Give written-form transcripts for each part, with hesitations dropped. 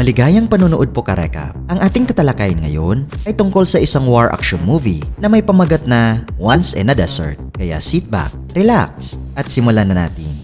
Maligayang panonood po Karekap. Ang ating tatalakayin ngayon ay tungkol sa isang war action movie na may pamagat na Once in a Desert. Kaya sit back, relax, at simulan na natin.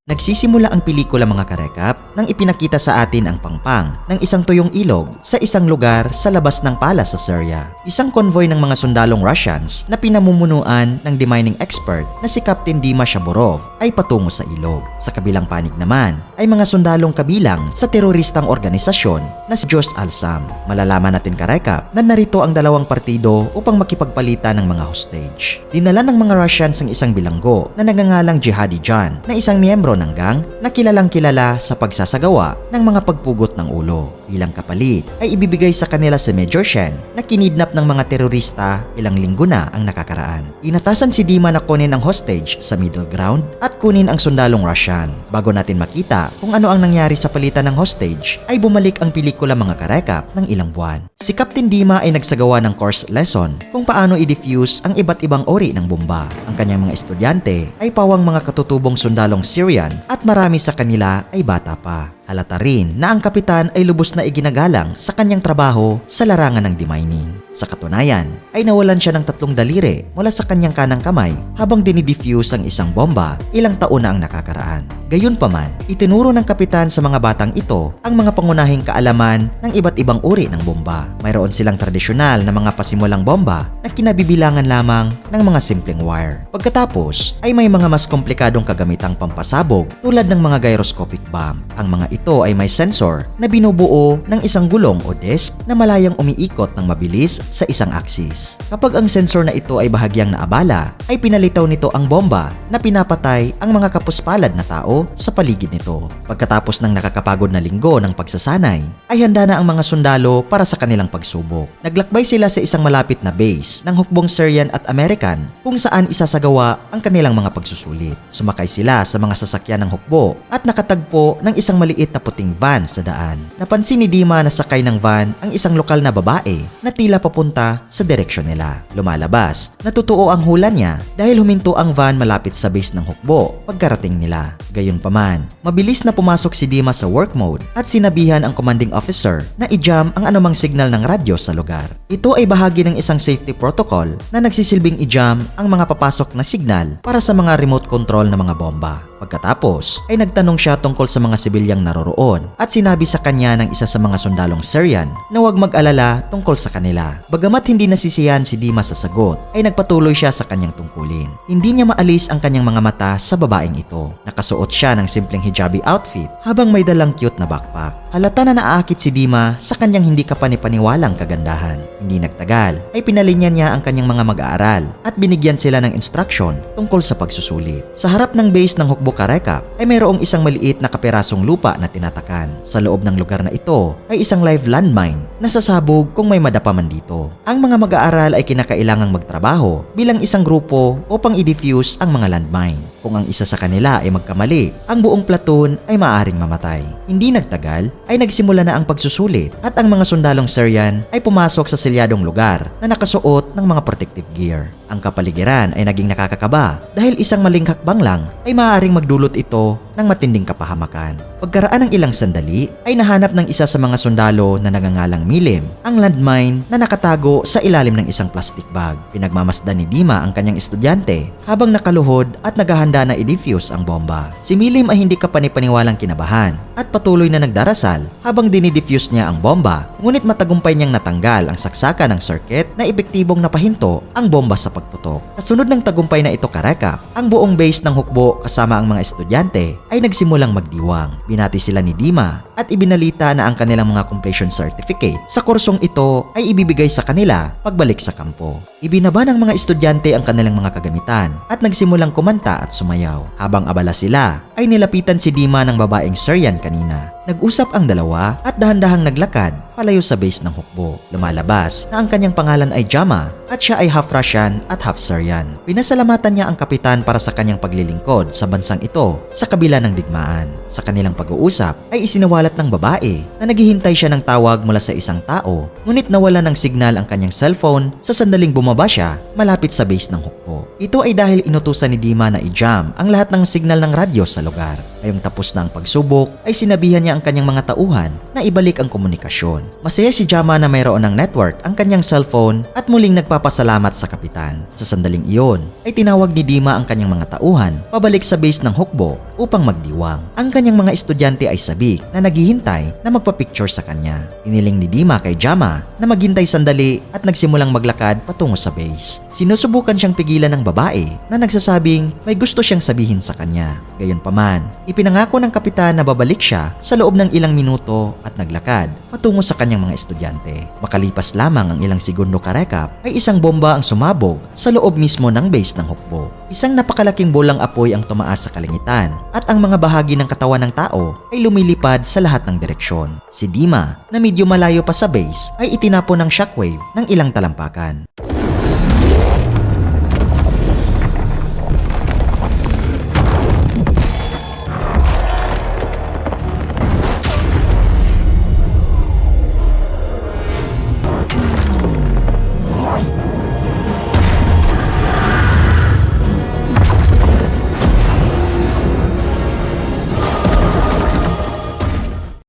Nagsisimula ang pelikula mga Karekap nang ipinakita sa atin ang pangpang ng isang tuyong ilog sa isang lugar sa labas ng palace sa Syria. Isang konvoy ng mga sundalong Russians na pinamumunuan ng demining expert na si Captain Dima Shaburov ay patungo sa ilog. Sa kabilang panig naman ay mga sundalong kabilang sa teroristang organisasyon na si Josht al-Sam. Malalaman natin Karekap na narito ang dalawang partido upang makipagpalitan ng mga hostage. Dinala ng mga Russians ang isang bilanggo na nagngangalang Jihadi John na isang miyembro ng gang na kilalang kilala sa pagsasagawa ng mga pagpugot ng ulo. Bilang kapalit ay ibibigay sa kanila si Major Shen na kinidnap ng mga terorista ilang linggo na ang nakakaraan. Inatasan si Dima na kunin ang hostage sa middle ground at kunin ang sundalong Russian. Bago natin makita kung ano ang nangyari sa palitan ng hostage ay bumalik ang pelikula mga Karekap ng ilang buwan. Si Captain Dima ay nagsagawa ng course lesson kung paano i-defuse ang iba't ibang uri ng bomba. Ang kanyang mga estudyante ay pawang mga katutubong sundalong Syrian at marami sa kanila ay bata pa. Halata rin na ang kapitan ay lubos na iginagalang sa kanyang trabaho sa larangan ng demining. Sa katunayan, ay nawalan siya ng 3 daliri mula sa kanyang kanang kamay habang dinidefuse ang isang bomba ilang taon na ang nakakaraan. Gayunpaman, itinuro ng kapitan sa mga batang ito ang mga pangunahing kaalaman ng iba't ibang uri ng bomba. Mayroon silang tradisyonal na mga pasimulang bomba na kinabibilangan lamang ng mga simpleng wire. Pagkatapos, ay may mga mas komplikadong kagamitang pampasabog tulad ng mga gyroscopic bomb. Ang mga ito ay may sensor na binubuo ng isang gulong o disk na malayang umiikot ng mabilis sa isang axis. Kapag ang sensor na ito ay bahagyang naabala, ay pinalitaw nito ang bomba na pinapatay ang mga kapuspalad na tao sa paligid nito. Pagkatapos ng nakakapagod na linggo ng pagsasanay, ay handa na ang mga sundalo para sa kanilang pagsubok. Naglakbay sila sa isang malapit na base ng hukbong Syrian at American kung saan isasagawa ang kanilang mga pagsusulit. Sumakay sila sa mga sasakyan ng hukbo at nakatagpo ng isang maliit na puting van sa daan. Napansin ni Dima na sakay ng van ang isang lokal na babae na tila papunta sa direksyon nila. Lumalabas, natutuo ang hula niya dahil huminto ang van malapit sa base ng hukbo pagkarating nila. Gayunpaman, mabilis na pumasok si Dima sa work mode at sinabihan ang commanding officer na i-jam ang anumang signal ng radyo sa lugar. Ito ay bahagi ng isang safety protocol na nagsisilbing i-jam ang mga papasok na signal para sa mga remote control na mga bomba. Pagkatapos ay nagtanong siya tungkol sa mga sibilyang naroroon at sinabi sa kanya ng isa sa mga sundalong Syrian na huwag mag-alala tungkol sa kanila. Bagamat hindi nasisiyahan si Dima sa sagot, ay nagpatuloy siya sa kanyang tungkulin. Hindi niya maalis ang kanyang mga mata sa babaeng ito. Nakasuot siya ng simpleng hijabi outfit habang may dalang cute na backpack. Halata na naaakit si Dima sa kanyang hindi kapanipaniwalang kagandahan. Hindi nagtagal ay pinalinya niya ang kanyang mga mag-aaral at binigyan sila ng instruction tungkol sa pagsusulit. Sa harap ng base ng hukbo Karekap ay mayroong isang maliit na kapirasong lupa na tinatakan. Sa loob ng lugar na ito ay isang live landmine na sasabog kung may madapa man dito. Ang mga mag-aaral ay kinakailangang magtrabaho bilang isang grupo upang i-defuse ang mga landmine. Kung ang isa sa kanila ay magkamali, ang buong platoon ay maaaring mamatay. Hindi nagtagal ay nagsimula na ang pagsusulit at ang mga sundalong Syrian ay pumasok sa selyadong lugar na nakasuot ng mga protective gear. Ang kapaligiran ay naging nakakakaba dahil isang maling hakbang lang ay maaaring magdulot ito ng matinding kapahamakan. Pagkaraan ng ilang sandali ay nahanap ng isa sa mga sundalo na nagangalang Milim ang landmine na nakatago sa ilalim ng isang plastic bag. Pinagmamasdan ni Dima ang kanyang estudyante habang nakaluhod at naghahanda na i-defuse ang bomba. Si Milim ay hindi kapanipaniwalang kinabahan at patuloy na nagdarasal habang dinidefuse niya ang bomba, ngunit matagumpay niyang natanggal ang saksaka ng circuit na epektibong napahinto ang bomba sa pagputok. Kasunod ng tagumpay na ito Karekap, ang buong base ng hukbo kasama ang mga estudyante ay nagsimulang magdiwang. Binati sila ni Dima at ibinalita na ang kanilang mga completion certificate sa kursong ito ay ibibigay sa kanila pagbalik sa kampo. Ibinaba ng mga estudyante ang kanilang mga kagamitan at nagsimulang kumanta at sumayaw. Habang abala sila, ay nilapitan si Dima ng babaeng Syrian kanina. Nag-usap ang dalawa at dahan-dahang naglakad palayo sa base ng hukbo. Lumalabas na ang kanyang pangalan ay Jama at siya ay half Russian at half Syrian. Pinasalamatan niya ang kapitan para sa kanyang paglilingkod sa bansang ito sa kabila ng digmaan. Sa kanilang pag-uusap ay isinawalat ng babae na naghihintay siya ng tawag mula sa isang tao, ngunit nawala ng signal ang kanyang cellphone sa sandaling bumaba siya malapit sa base ng hukbo. Ito ay dahil inutusan ni Dima na i-jam ang lahat ng signal ng radyo sa lugar. Ngayong tapos na ang pagsubok ay sinabihan niya ang kanyang mga tauhan na ibalik ang komunikasyon. Masaya si Jama na mayroon ng network ang kanyang cellphone at muling nagpapasalamat sa kapitan. Sa sandaling iyon ay tinawag ni Dima ang kanyang mga tauhan pabalik sa base ng hukbo upang magdiwang. Ang kanyang mga estudyante ay sabik na naghihintay na magpa-picture sa kanya. Iniling ni Dima kay Jama na maghintay sandali at nagsimulang maglakad patungo sa base. Sinusubukan siyang pigilan ng babae na nagsasabing may gusto siyang sabihin sa kanya. Gayunpaman, ipinangako ng kapitan na babalik siya sa loob ng ilang minuto at naglakad patungo sa kanyang mga estudyante. Makalipas lamang ang ilang segundo karekap ay isang bomba ang sumabog sa loob mismo ng base ng hukbo. Isang napakalaking bolang apoy ang tumaas sa kalangitan at ang mga bahagi ng katawan ng tao ay lumilipad sa lahat ng direksyon. Si Dima, na medyo malayo pa sa base, ay itinapon ng shockwave ng ilang talampakan.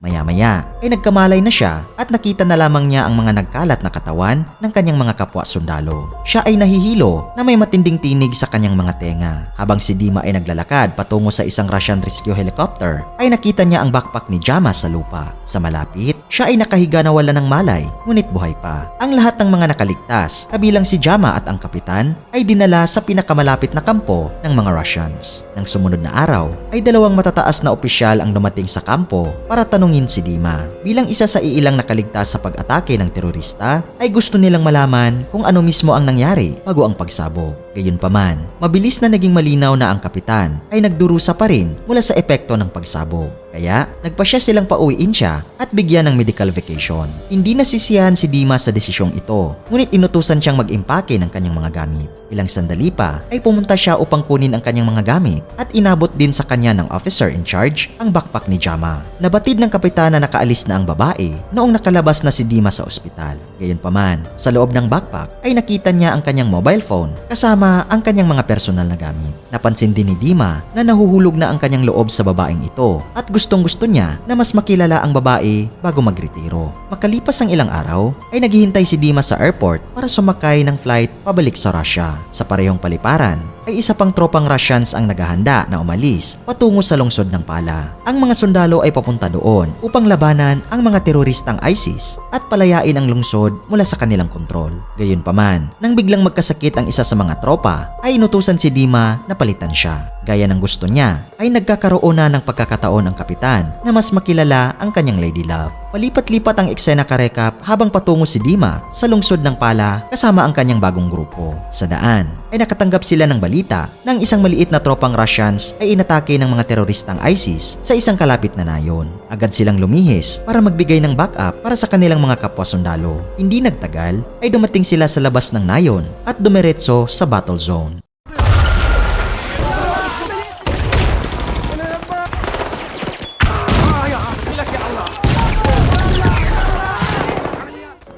Maya-maya ay nagkamalay na siya at nakita na lamang niya ang mga nagkalat na katawan ng kanyang mga kapwa sundalo. Siya ay nahihilo na may matinding tinig sa kanyang mga tenga. Habang si Dima ay naglalakad patungo sa isang Russian rescue helicopter, ay nakita niya ang backpack ni Jama sa lupa. Sa malapit, siya ay nakahiga na wala ng malay, ngunit buhay pa. Ang lahat ng mga nakaligtas, kabilang si Jama at ang kapitan, ay dinala sa pinakamalapit na kampo ng mga Russians. Nang sumunod na araw, ay dalawang matataas na opisyal ang dumating sa kampo para tanungin si Dima. Bilang isa sa iilang nakaligtas sa pag-atake ng terorista, ay gusto nilang malaman kung ano mismo ang nangyari bago ang pagsabog. Gayunpaman, mabilis na naging malinaw na ang kapitan ay nagdurusa pa rin mula sa epekto ng pagsabog. Kaya, nagpasya silang pauwiin siya at bigyan ng medical vacation. Hindi nasisiyahan si Dima sa desisyong ito, ngunit inutusan siyang mag-impake ng kanyang mga gamit. Ilang sandali pa ay pumunta siya upang kunin ang kanyang mga gamit at inabot din sa kanya ng officer in charge ang backpack ni Jama. Nabatid ng kapitan na nakaalis na ang babae noong nakalabas na si Dima sa ospital. Gayunpaman, sa loob ng backpack ay nakita niya ang kanyang mobile phone kasama ang kanyang mga personal na gamit. Napansin din ni Dima na nahuhulog na ang kanyang loob sa babaeng ito at gustong-gusto niya na mas makilala ang babae bago magretiro. Makalipas ang ilang araw ay naghihintay si Dima sa airport para sumakay ng flight pabalik sa Russia. Sa parehong paliparan ay isa pang tropang Russians ang naghahanda na umalis patungo sa lungsod ng Pala. Ang mga sundalo ay papunta doon upang labanan ang mga teroristang ISIS at palayain ang lungsod mula sa kanilang kontrol. Gayunpaman, nang biglang magkasakit ang isa sa mga tropa, ay inutusan si Dima na palitan siya. Gaya ng gusto niya, ay nagkakaroon na ng pagkakataon ang kapitan na mas makilala ang kanyang lady love. Palipat-lipat ang eksena karekap habang patungo si Dima sa lungsod ng Pala kasama ang kanyang bagong grupo. Sa daan, ay nakatanggap sila ng balita ng isang maliit na tropang Russians ay inatake ng mga teroristang ISIS sa isang kalapit na nayon. Agad silang lumihis para magbigay ng backup para sa kanilang mga kapwa sundalo. Hindi nagtagal, ay dumating sila sa labas ng nayon at dumiretso sa battle zone.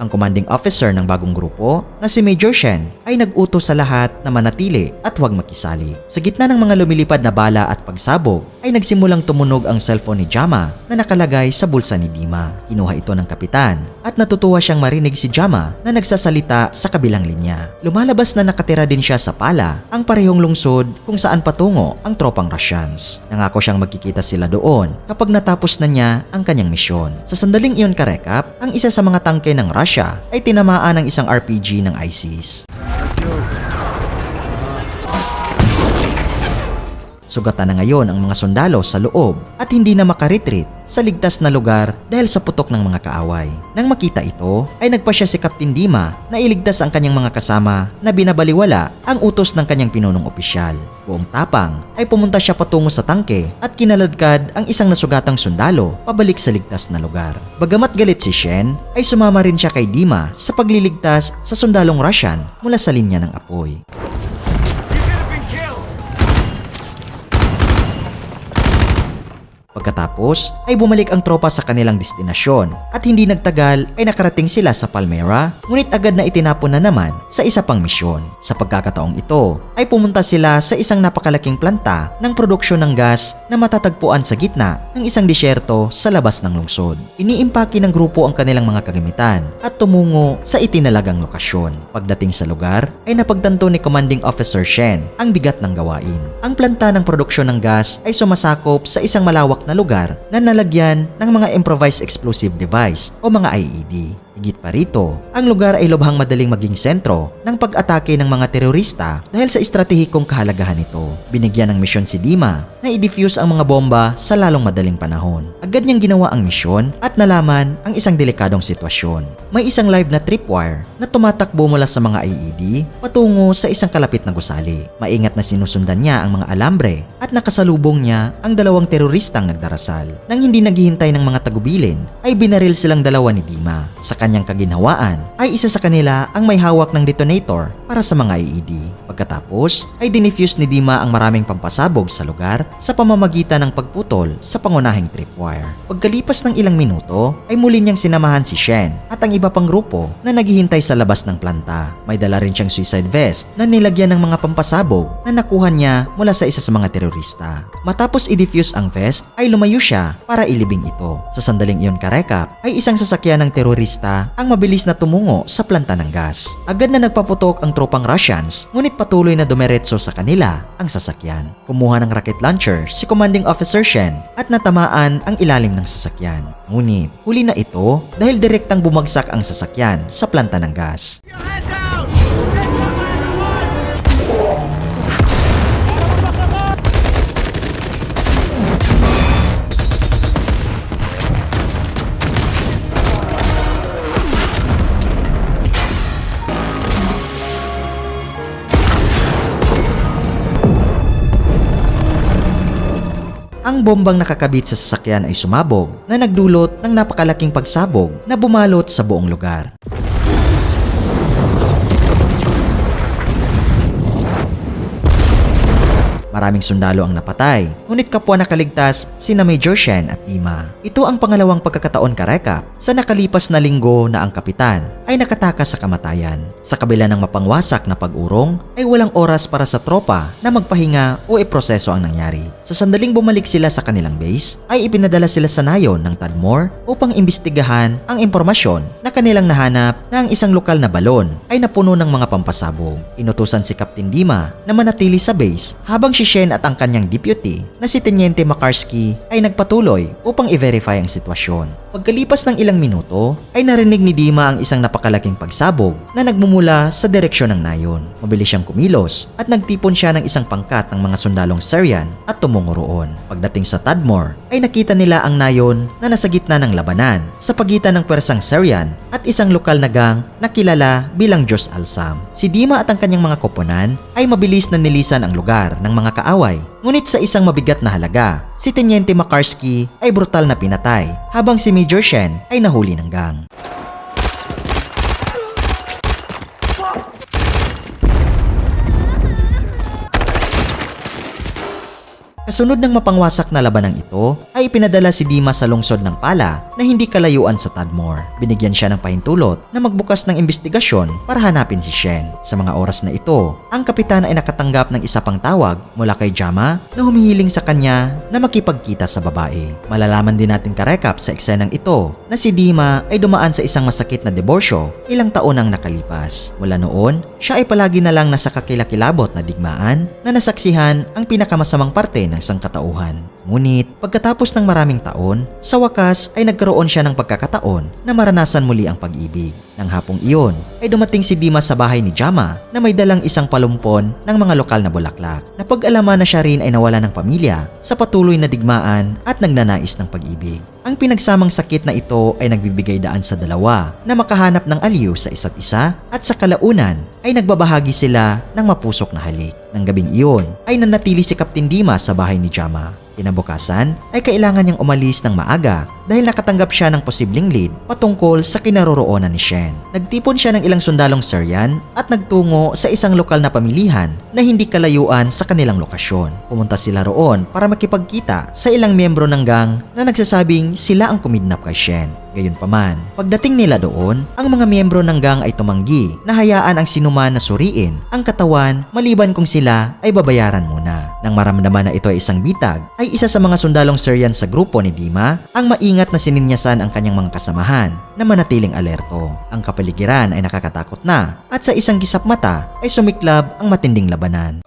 Ang commanding officer ng bagong grupo na si Major Shen ay nag-utos sa lahat na manatili at huwag makisali. Sa gitna ng mga lumilipad na bala at pagsabog ay nagsimulang tumunog ang cellphone ni Jama na nakalagay sa bulsa ni Dima. Kinuha ito ng kapitan at natutuwa siyang marinig si Jama na nagsasalita sa kabilang linya. Lumalabas na nakatira din siya sa Pala, ang parehong lungsod kung saan patungo ang tropang Russians. Nangako siyang magkikita sila doon kapag natapos na niya ang kanyang misyon. Sa sandaling iyon karekap, ang isa sa mga tangke ng Russia ay tinamaan ng isang RPG ng ISIS. Sugatan na ngayon ang mga sundalo sa loob at hindi na makaretreat sa ligtas na lugar dahil sa putok ng mga kaaway. Nang makita ito, ay nagpasya si Captain Dima na iligtas ang kanyang mga kasama na binabaliwala ang utos ng kanyang pinunong opisyal. Buong tapang ay pumunta siya patungo sa tangke at kinaladkad ang isang nasugatang sundalo pabalik sa ligtas na lugar. Bagamat galit si Shen, ay sumama rin siya kay Dima sa pagliligtas sa sundalong Russian mula sa linya ng apoy. Pagkatapos ay bumalik ang tropa sa kanilang destinasyon at hindi nagtagal ay nakarating sila sa Palmyra, ngunit agad na itinapon na naman sa isa pang misyon. Sa pagkakataong ito ay pumunta sila sa isang napakalaking planta ng produksyon ng gas na matatagpuan sa gitna ng isang disyerto sa labas ng lungsod. Iniimpake ng grupo ang kanilang mga kagamitan at tumungo sa itinalagang lokasyon. Pagdating sa lugar ay napagtanto ni Commanding Officer Shen ang bigat ng gawain. Ang planta ng produksyon ng gas ay sumasakop sa isang malawak na lugar na nalagyan ng mga improvised explosive device o mga IED. Higit pa rito, ang lugar ay lubhang madaling maging sentro ng pag-atake ng mga terorista dahil sa estratehikong kahalagahan nito. Binigyan ng misyon si Dima na i-defuse ang mga bomba sa lalong madaling panahon. Agad niyang ginawa ang misyon at nalaman ang isang delikadong sitwasyon. May isang live na tripwire na tumatakbo mula sa mga IED patungo sa isang kalapit na gusali. Maingat na sinusundan niya ang mga alambre at nakasalubong niya ang dalawang teroristang nagdarasal. Nang hindi naghihintay ng mga tagubilin, ay binaril silang dalawa ni Dima. Sa kanyang kaginhawaan ay isa sa kanila ang may hawak ng detonator para sa mga IED. Pagkatapos ay dinefuse ni Dima ang maraming pampasabog sa lugar sa pamamagitan ng pagputol sa pangunahing tripwire. Pagkalipas ng ilang minuto ay muli niyang sinamahan si Shen at ang iba pang grupo na naghihintay sa labas ng planta. May dala rin siyang suicide vest na nilagyan ng mga pampasabog na nakuha niya mula sa isa sa mga terorista. Matapos i-defuse ang vest ay lumayo siya para ilibing ito. Sa sandaling iyon karekap ay isang sasakyan ng terorista ang mabilis na tumungo sa planta ng gas. Agad na nagpaputok ang tropang Russians, ngunit patuloy na dumiretso sa kanila ang sasakyan. Kumuha ng rocket launcher si Commanding Officer Shen at natamaan ang ilalim ng sasakyan. Ngunit huli na ito dahil direktang bumagsak ang sasakyan sa planta ng gas. Ang bombang nakakabit sa sasakyan ay sumabog na nagdulot ng napakalaking pagsabog na bumalot sa buong lugar. Maraming sundalo ang napatay, ngunit kapwa nakaligtas sina Major Shen at Dima. Ito ang pangalawang pagkakataon karekap sa nakalipas na linggo na ang kapitan ay nakatakas sa kamatayan. Sa kabila ng mapangwasak na pag-urong, ay walang oras para sa tropa na magpahinga o iproseso ang nangyari. Sa sandaling bumalik sila sa kanilang base, ay ipinadala sila sa nayon ng Tadmor upang imbestigahan ang impormasyon na kanilang nahanap na ang isang lokal na balon ay napuno ng mga pampasabog. Inutusan si Captain Dima na manatili sa base habang si Shen at ang kanyang deputy na si Teniente Makarsky ay nagpatuloy upang i-verify ang sitwasyon. Pagkalipas ng ilang minuto ay narinig ni Dima ang isang napakalaking pagsabog na nagmumula sa direksyon ng nayon. Mabilis siyang kumilos at nagtipon siya ng isang pangkat ng mga sundalong Syrian at tumungo roon. Pagdating sa Tadmor ay nakita nila ang nayon na nasa gitna ng labanan sa pagitan ng pwersang Syrian at isang lokal na gang na kilala bilang Diyos Al-Sam. Si Dima at ang kanyang mga koponan ay mabilis na nilisan ang lugar ng mga kaaway, ngunit sa isang mabigat na halaga, si Teniente Makarsky ay brutal na pinatay habang si Major Shen ay nahuli ng gang. Kasunod ng mapangwasak na labanang ito, ay ipinadala si Dima sa lungsod ng Pala na hindi kalayuan sa Tadmor. Binigyan siya ng pahintulot na magbukas ng investigasyon para hanapin si Shen. Sa mga oras na ito, ang kapitan ay nakatanggap ng isa pang tawag mula kay Jama na humihiling sa kanya na makipagkita sa babae. Malalaman din natin karekap sa eksenang ito na si Dima ay dumaan sa isang masakit na diborsyo ilang taon ang nakalipas. Mula noon, siya ay palagi na lang nasa kakilakilabot na digmaan na nasaksihan ang pinakamasamang parte ng sangkatauhan. Ngunit pagkatapos ng maraming taon, sa wakas ay nagkaroon siya ng pagkakataon na maranasan muli ang pag-ibig. Nang hapong iyon ay dumating si Dima sa bahay ni Jama na may dalang isang palumpon ng mga lokal na bulaklak. Napag-alaman na siya rin ay nawala ng pamilya sa patuloy na digmaan at nagnanais ng pag-ibig. Ang pinagsamang sakit na ito ay nagbibigay daan sa dalawa na makahanap ng aliw sa isa't isa at sa kalaunan ay nagbabahagi sila ng mapusok na halik. Nang gabing iyon ay nanatili si Captain Dima sa bahay ni Jama. Kinabukasan ay kailangan niyang umalis ng maaga dahil nakatanggap siya ng posibleng lead patungkol sa kinaroroonan ni Shen. Nagtipon siya ng ilang sundalong Syrian at nagtungo sa isang lokal na pamilihan na hindi kalayuan sa kanilang lokasyon. Pumunta sila roon para makipagkita sa ilang miyembro ng gang na nagsasabing sila ang kumidnap kay Shen. Gayunpaman, pagdating nila doon, ang mga miyembro ng gang ay tumanggi na hayaan ang sinuman na suriin ang katawan maliban kung sila ay babayaran muna. Nang maramdaman na ito ay isang bitag, ay isa sa mga sundalong Syrian sa grupo ni Dima ang maingat na sininyasan ang kanyang mga kasamahan na manatiling alerto. Ang kapaligiran ay nakakatakot na at sa isang gisap mata ay sumiklab ang matinding labanan.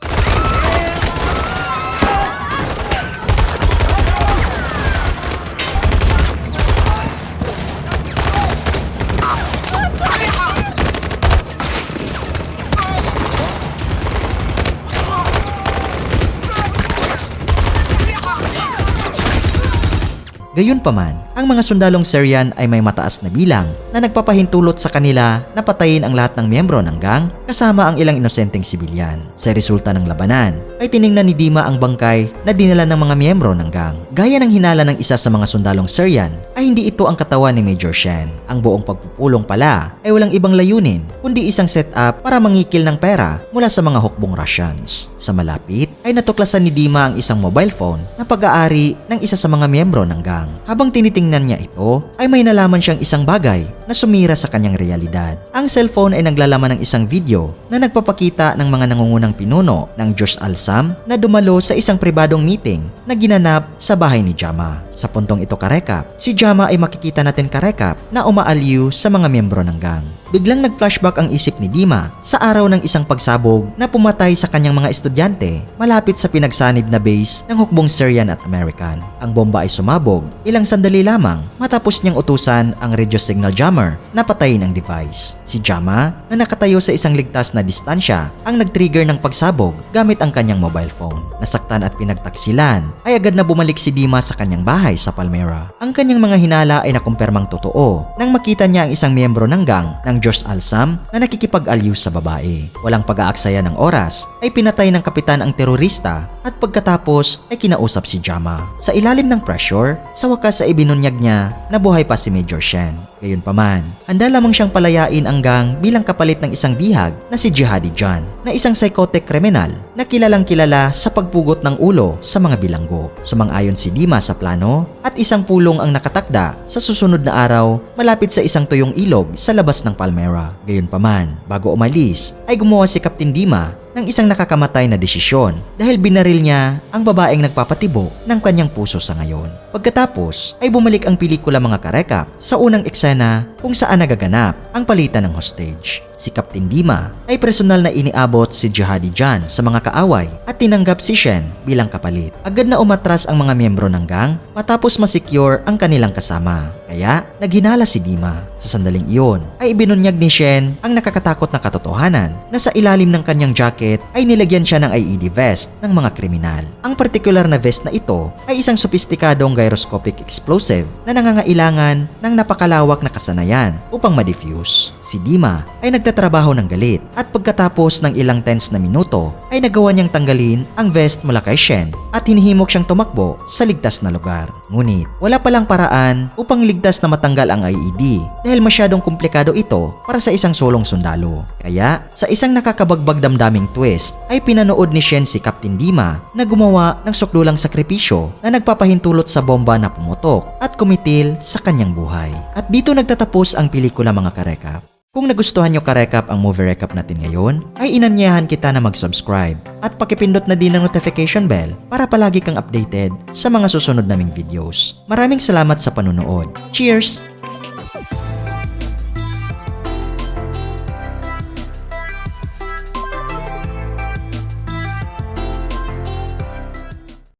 Gayunpaman, ang mga sundalong Syrian ay may mataas na bilang na nagpapahintulot sa kanila na patayin ang lahat ng miyembro ng gang kasama ang ilang inosenteng sibilyan. Sa resulta ng labanan ay tiningnan ni Dima ang bangkay na dinala ng mga miyembro ng gang. Gaya ng hinala ng isa sa mga sundalong Syrian ay hindi ito ang katawan ni Major Shen. Ang buong pagpupulong pala ay walang ibang layunin kundi isang setup para mangikil ng pera mula sa mga hukbong Russians. Sa malapit ay natuklasan ni Dima ang isang mobile phone na pag-aari ng isa sa mga miyembro ng gang. Habang tinitingnan niya ito, ay may nalaman siyang isang bagay na sumira sa kanyang realidad. Ang cellphone ay naglalaman ng isang video na nagpapakita ng mga nangungunang pinuno ng Jaish al-Sam na dumalo sa isang pribadong meeting na ginanap sa bahay ni Jama. Sa puntong ito karekap, si Jama ay makikita natin karekap na umaaliw sa mga miyembro ng gang. Biglang nag-flashback ang isip ni Dima sa araw ng isang pagsabog na pumatay sa kanyang mga estudyante malapit sa pinagsanib na base ng hukbong Syrian at American. Ang bomba ay sumabog ilang sandali lamang matapos niyang utusan ang radio signal jammer na patayin ang device. Si Jama na nakatayo sa isang ligtas na distansya ang nag-trigger ng pagsabog gamit ang kanyang mobile phone. Nasaktan at pinagtaksilan ay agad na bumalik si Dima sa kanyang bahay sa Palmyra. Ang kanyang mga hinala ay nakumpirmang totoo nang makita niya ang isang miyembro ng gang ng Jaish al-Sam na nakikipag-aliw sa babae. Walang pag-aaksaya ng oras ay pinatay ng kapitan ang terorista at pagkatapos ay kinausap si Jama. Sa ilalim ng pressure, sa wakas ay ibinunyag niya na buhay pa si Major Shen. Gayunpaman, handa lamang siyang palayain ang gang bilang kapalit ng isang bihag na si Jihadi John na isang psychotic kriminal na kilalang kilala sa pagpugot ng ulo sa mga bilanggo. Sumang-ayon si Dima sa plano at isang pulong ang nakatakda sa susunod na araw malapit sa isang tuyong ilog sa labas ng Palmyra. Gayunpaman, bago umalis ay gumawa si Captain Dima ng isang nakakamatay na desisyon dahil binaril niya ang babaeng nagpapatibo ng kanyang puso sa ngayon. Pagkatapos ay bumalik ang pelikula mga karekap sa unang eksena kung saan nagaganap ang palitan ng hostage. Si Captain Dima ay personal na iniabot si Jihadi John sa mga kaaway at tinanggap si Shen bilang kapalit. Agad na umatras ang mga miyembro ng gang matapos masecure ang kanilang kasama. Kaya naghinala si Dima. Sa sandaling iyon ay ibinunyag ni Shen ang nakakatakot na katotohanan na sa ilalim ng kanyang jacket ay nilagyan siya ng IED vest ng mga kriminal. Ang partikular na vest na ito ay isang sopistikadong gyroscopic explosive na nangangailangan ng napakalawak na kasanayan upang ma-defuse. Si Dima ay nagtatrabaho ng galit at pagkatapos ng ilang tense na minuto ay nagawa niyang tanggalin ang vest mula kay Shen at hinihimok siyang tumakbo sa ligtas na lugar. Ngunit wala palang paraan upang ligtas na matanggal ang IED dahil masyadong komplikado ito para sa isang solong sundalo. Kaya sa isang nakakabagbag damdaming twist ay pinanood ni Shen si Captain Dima na gumawa ng suklulang sakripisyo na nagpapahintulot sa bomba na pumutok at kumitil sa kanyang buhay. At dito nagtatapos ang pelikula mga karekap. Kung nagustuhan nyo karekap ang movie recap natin ngayon, ay inanyayahan kita na mag-subscribe at pakipindot na din ang notification bell para palagi kang updated sa mga susunod naming videos. Maraming salamat sa panunood. Cheers!